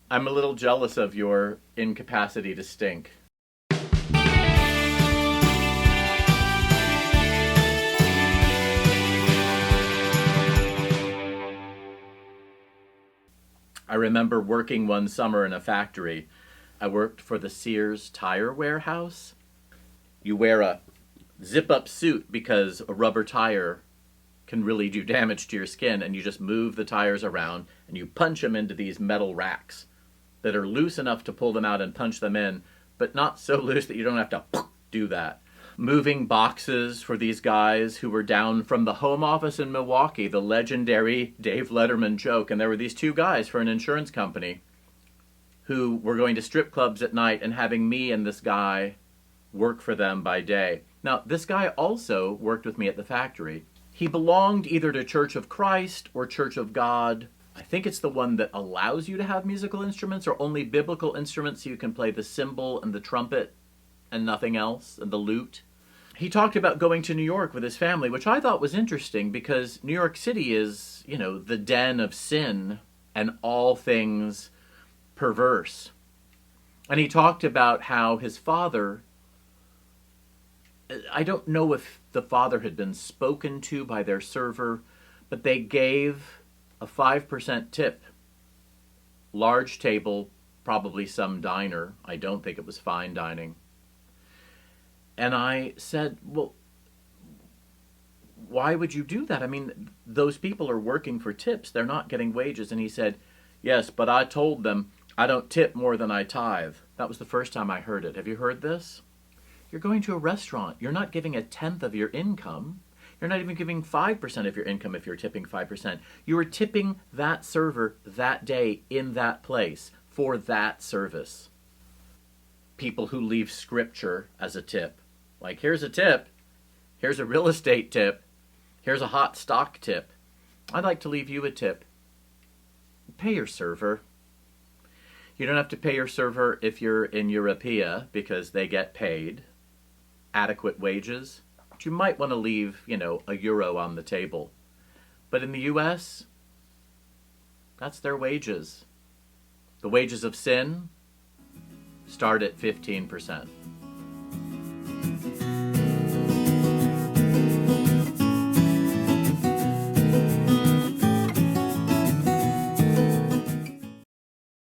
I'm a little jealous of your incapacity to stink. I remember working one summer in a factory. I worked for the Sears tire warehouse. You wear a zip up suit because a rubber tire can really do damage to your skin, and you just move the tires around and you punch them into these metal racks that are loose enough to pull them out and punch them in, but not so loose that you don't have to do that. Moving boxes for these guys who were down from the home office in Milwaukee, the legendary Dave Letterman joke. And there were these two guys for an insurance company who were going to strip clubs at night and having me and this guy work for them by day. Now, this guy also worked with me at the factory. He belonged either to Church of Christ or Church of God. I think it's the one that allows you to have musical instruments, or only biblical instruments so you can play the cymbal and the trumpet and nothing else, and the lute. He talked about going to New York with his family, which I thought was interesting because New York City is, the den of sin and all things perverse. And he talked about how his father, I don't know if the father had been spoken to by their server, but they gave a 5% tip. Large table, probably some diner. I don't think it was fine dining. And I said, well, why would you do that? I mean, those people are working for tips. They're not getting wages. And he said, yes, but I told them I don't tip more than I tithe. That was the first time I heard it. Have you heard this? You're going to a restaurant. You're not giving a tenth of your income. You're not even giving 5% of your income if you're tipping 5%. You are tipping that server that day in that place for that service. People who leave scripture as a tip. Like, here's a tip. Here's a real estate tip. Here's a hot stock tip. I'd like to leave you a tip. Pay your server. You don't have to pay your server if you're in Europea because they get paid adequate wages. But you might want to leave, €1 on the table. But in the US, that's their wages. The wages of sin start at 15%.